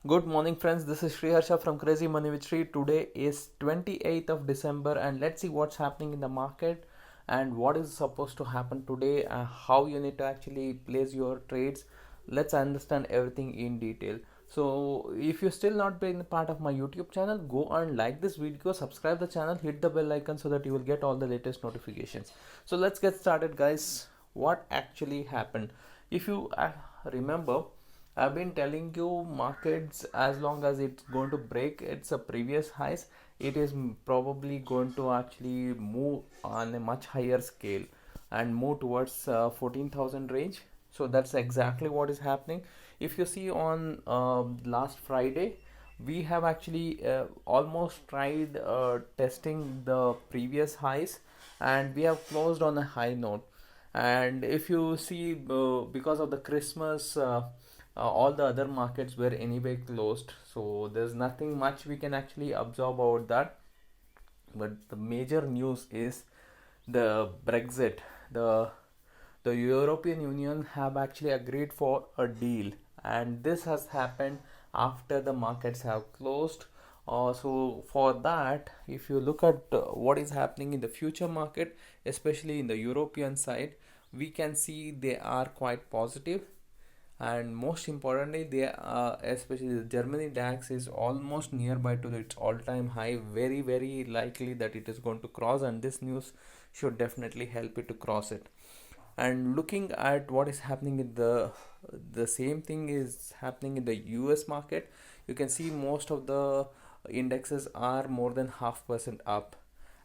Good morning, friends. This is Sri Harsha from Crazy Money with Sri. Today is 28th of December, and let's see what's happening in the market and what is supposed to happen today, how you need to actually place your trades. Let's understand everything in detail. So, if you're still not been part of my YouTube channel, go and like this video, subscribe the channel, hit the bell icon so that you will get all the latest notifications. So, let's get started, guys. What actually happened? If you remember, I've been telling you markets, as long as it's going to break its previous highs, it is probably going to actually move on a much higher scale and move towards 14,000 range. So that's exactly what is happening. If you see on last Friday, we have actually almost tried testing the previous highs, and we have closed on a high note. And if you see, because of the Christmas, all the other markets were anyway closed, so there's nothing much we can actually absorb about that. But the major news is the Brexit. The European Union have actually agreed for a deal, and this has happened after the markets have closed. So for that, if you look at what is happening in the future market, especially in the European side, we can see they are quite positive. And most importantly, they especially the Germany DAX is almost nearby to its all-time high, very likely that it is going to cross, and this news should definitely help it to cross it. And looking at what is happening in the same thing is happening in the US market, you can see most of the indexes are more than 0.5% up.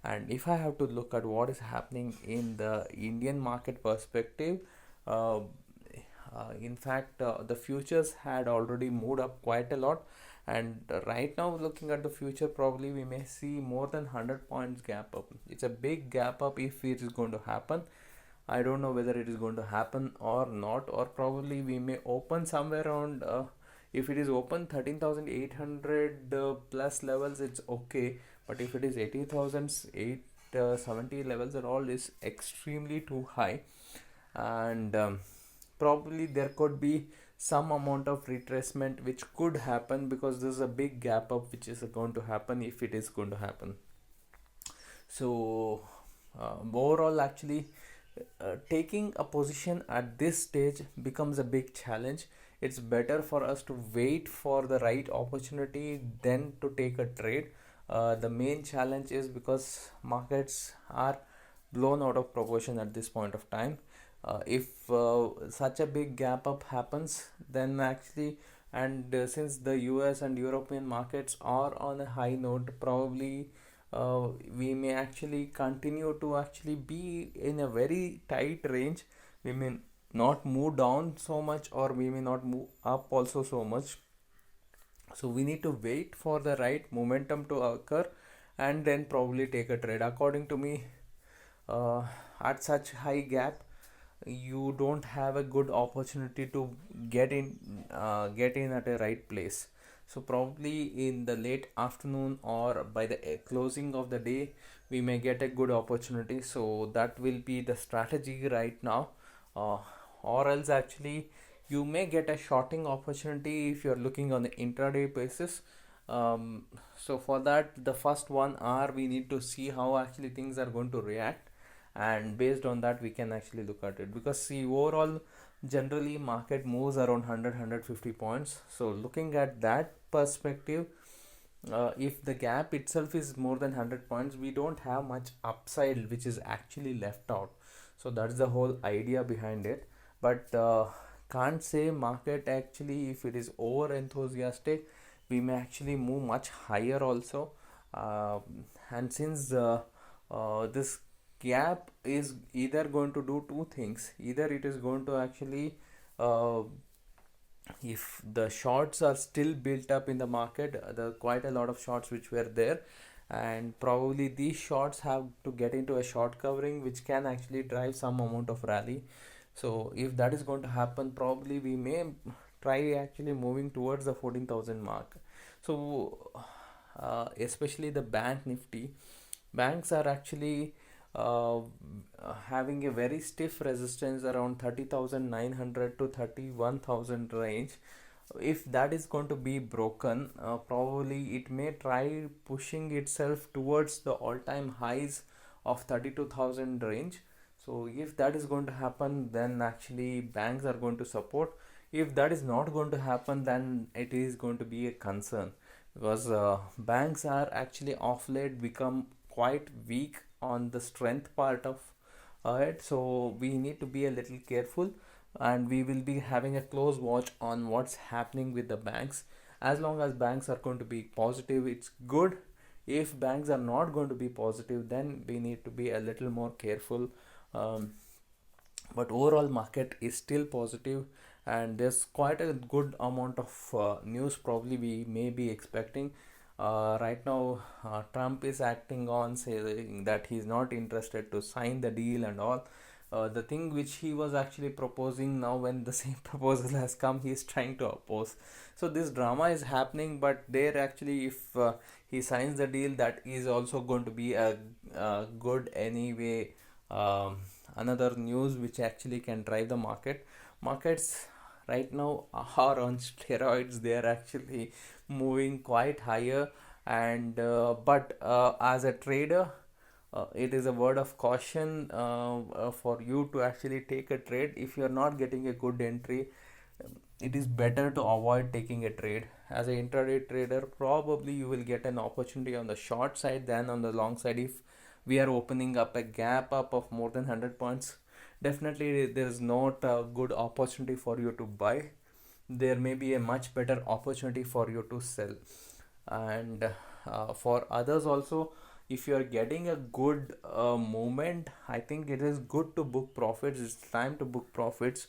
And if I have to look at what is happening in the Indian market perspective, uh, in fact, the futures had already moved up quite a lot, and right now, looking at the future, probably we may see more than 100 points gap up. It's a big gap up if it is going to happen. I don't know whether it is going to happen or not, or probably we may open somewhere around. If it is open 13,800 plus levels, it's okay. But if it is 80,870 levels at all, is extremely too high, and probably there could be some amount of retracement which could happen, because there's a big gap up which is going to happen if it is going to happen. So overall, actually, taking a position at this stage becomes a big challenge. It's better for us to wait for the right opportunity than to take a trade. The main challenge is because markets are blown out of proportion at this point of time. If such a big gap up happens, then actually, and since the US and European markets are on a high note, probably we may actually continue to actually be in a very tight range. We may not move down so much, or we may not move up also so much. So we need to wait for the right momentum to occur, and then probably take a trade. According to me, uh, at such high gap, you don't have a good opportunity to get in at a right place. So probably in the late afternoon, or by the closing of the day, we may get a good opportunity. So that will be the strategy right now. uh, or else actually you may get a shorting opportunity if you're looking on the intraday basis. So for that, the first 1 hour we need to see how actually things are going to react, and based on that we can actually look at it. Because see, overall, generally market moves around 100 points. So looking at that perspective, if the gap itself is more than 100 points, we don't have much upside which is actually left out. So that's the whole idea behind it. But can't say market actually, if it is over enthusiastic, we may actually move much higher also. uh, and since this gap is either going to do two things: either it is going to actually, uh, if the shorts are still built up in the market, the quite a lot of shorts which were there, and probably these shorts have to get into a short covering which can actually drive some amount of rally. So if that is going to happen, probably we may try actually moving towards the 14,000 mark. So especially the bank nifty, banks are actually having a very stiff resistance around 30,900 to 31,000 range. If that is going to be broken, probably it may try pushing itself towards the all-time highs of 32,000 range. So if that is going to happen, then actually banks are going to support. If that is not going to happen, then it is going to be a concern, because banks are actually off late become quite weak on the strength part of it. So we need to be a little careful, and we will be having a close watch on what's happening with the banks. As long as banks are going to be positive, it's good. If banks are not going to be positive, then we need to be a little more careful. um, but overall market is still positive, and there's quite a good amount of news probably we may be expecting. Right now, Trump is acting on saying that he's not interested to sign the deal and all. The thing which he was actually proposing, now when the same proposal has come, he's trying to oppose. So this drama is happening, but there actually, if he signs the deal, that is also going to be a good anyway. Another news which actually can drive the markets right now are on steroids. They are actually moving quite higher, and but as a trader, it is a word of caution for you to actually take a trade. If you are not getting a good entry, it is better to avoid taking a trade. As a intraday trader, probably you will get an opportunity on the short side than on the long side. If we are opening up a gap up of more than 100 points, definitely there is not a good opportunity for you to buy. There may be a much better opportunity for you to sell. And for others also, if you are getting a good movement, I think it is good to book profits. It's time to book profits.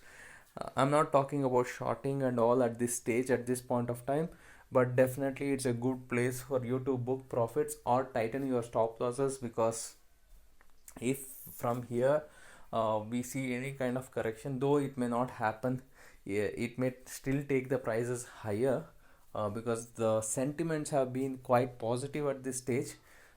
I'm not talking about shorting and all at this stage, at this point of time, but definitely it's a good place for you to book profits or tighten your stop losses. Because if from here we see any kind of correction, though it may not happen, yeah, it may still take the prices higher, because the sentiments have been quite positive at this stage.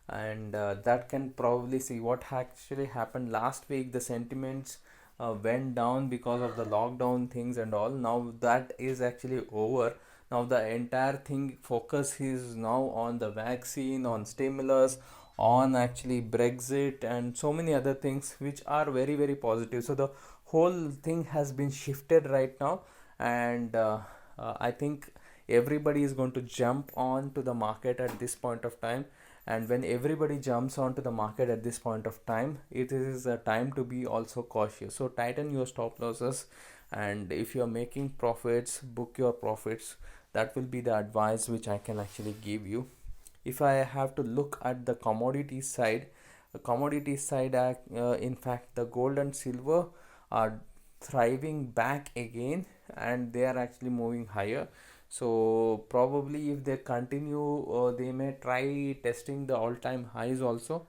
And that can probably see what actually happened last week. The sentiments went down because of the lockdown things and all. Now that is actually over. Now the entire thing focus is now on the vaccine, on stimulus, on actually Brexit, and so many other things which are very very positive. So the whole thing has been shifted right now, and I think everybody is going to jump on to the market at this point of time. And when everybody jumps onto the market at this point of time, it is a time to be also cautious. So tighten your stop losses, and if you are making profits, book your profits. That will be the advice which I can actually give you. If I have to look at the commodity side, in fact the gold and silver are thriving back again, and they are actually moving higher. So probably if they continue, they may try testing the all-time highs also.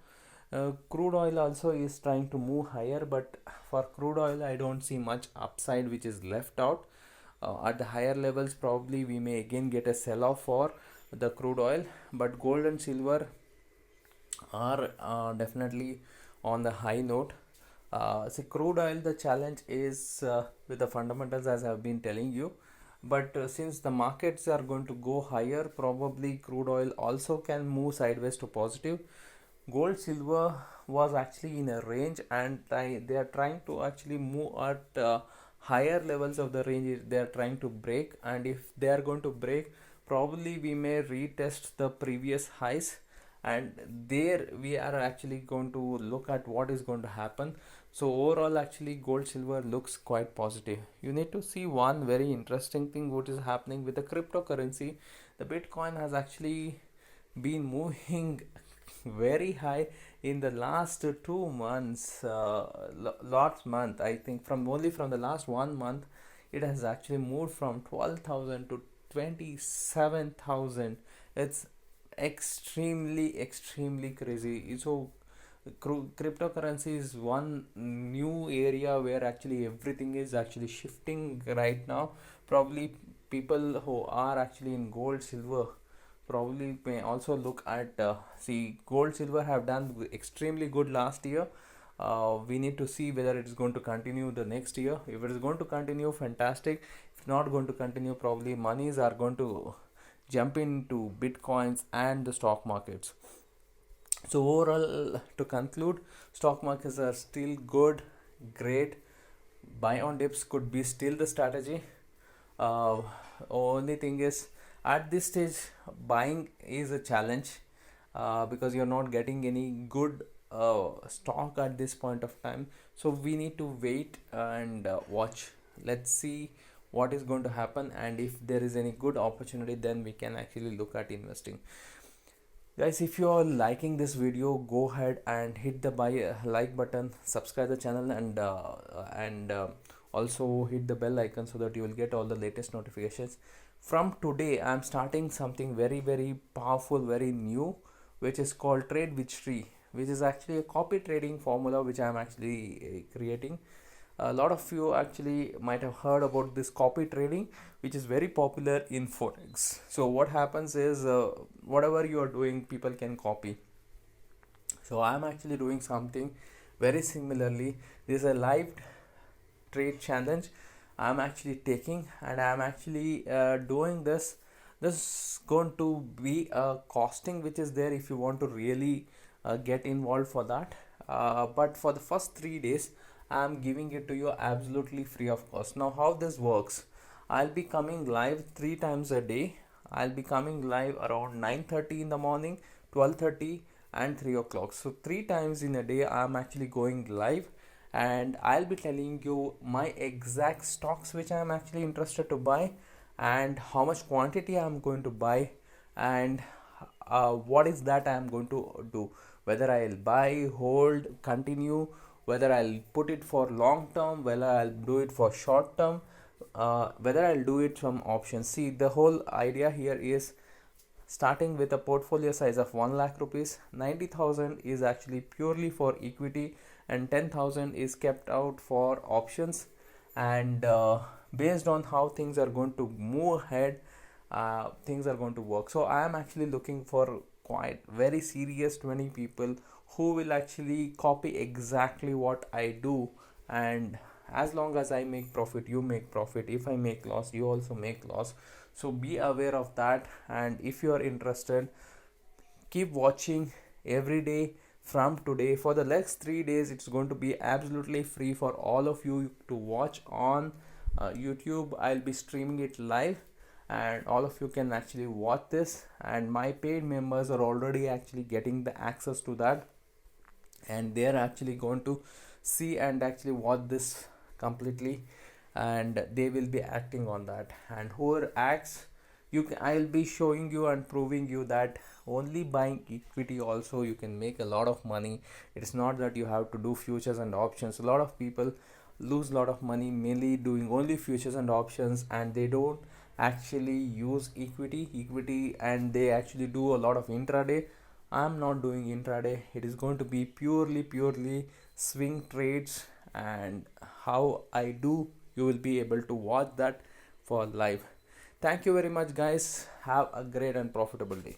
Crude oil also is trying to move higher, but for crude oil I don't see much upside which is left out. At the higher levels, probably we may again get a sell-off for the crude oil, but gold and silver are definitely on the high note. See, crude oil, the challenge is with the fundamentals, as I've been telling you. But since the markets are going to go higher, probably crude oil also can move sideways to positive. Gold, silver was actually in a range, and they are trying to actually move at higher levels of the range. They are trying to break, and if they are going to break, probably we may retest the previous highs, and there we are actually going to look at what is going to happen. So overall, actually gold silver looks quite positive. You need to see one very interesting thing what is happening with the cryptocurrency. The Bitcoin has actually been moving very high in the last 2 months. Last month, I think, from the last 1 month, it has actually moved from 12,000 to 27,000. It's extremely crazy. So cryptocurrency is one new area where actually everything is actually shifting right now. Probably people who are actually in gold silver probably may also look at, see, gold silver have done extremely good last year. We need to see whether it is going to continue the next year. If it is going to continue, fantastic. If not going to continue. Probably monies are going to jump into bitcoins and the stock markets. So overall, to conclude, stock markets are still good, great. Buy on dips could be still the strategy. Only thing is, at this stage, buying is a challenge, because you're not getting any good stock at this point of time. So we need to wait and watch. Let's see what is going to happen, and if there is any good opportunity, then we can actually look at investing. Guys, if you are liking this video, go ahead and hit the like button, subscribe the channel, and also hit the bell icon so that you will get all the latest notifications. From today, I am starting something very powerful, very new, which is called Trade with Tree, which is actually a copy trading formula which I am actually creating. A lot of you actually might have heard about this copy trading, which is very popular in forex. So what happens is, whatever you are doing, people can copy. So I am actually doing something very similarly. This is a live trade challenge I am actually taking, and I am actually doing this. This is going to be a costing which is there if you want to really get involved for that. But for the first 3 days, I am giving it to you absolutely free of cost. Now, how this works? I'll be coming live 3 times a day. I'll be coming live around 9:30 in the morning, 12:30, and 3 o'clock. So 3 times in a day, I'm actually going live, and I'll be telling you my exact stocks which I'm actually interested to buy, and how much quantity I'm going to buy, and what is that I'm going to do. Whether I'll buy, hold, continue, whether I'll put it for long term, whether I'll do it for short term, whether I'll do it from options. See, the whole idea here is starting with a portfolio size of 1 lakh rupees. 90,000 is actually purely for equity, and 10,000 is kept out for options. And based on how things are going to move ahead, things are going to work. So I am actually looking for quite very serious 20 people who will actually copy exactly what I do. And as long as I make profit, you make profit. If I make loss, you also make loss. So be aware of that, and if you are interested, keep watching every day from today. For the next 3 days, it's going to be absolutely free for all of you to watch on YouTube. I'll be streaming it live, and all of you can actually watch this, and my paid members are already actually getting the access to that, and they're actually going to see and actually watch this completely, and they will be acting on that. And whoever acts, I'll be showing you and proving you that only buying equity also you can make a lot of money. It's not that you have to do futures and options. A lot of people lose a lot of money mainly doing only futures and options, and they don't actually use equity, and they actually do a lot of intraday. I'm not doing intraday. It is going to be purely swing trades, and how I do, you will be able to watch that for live. Thank you very much, guys. Have a great and profitable day.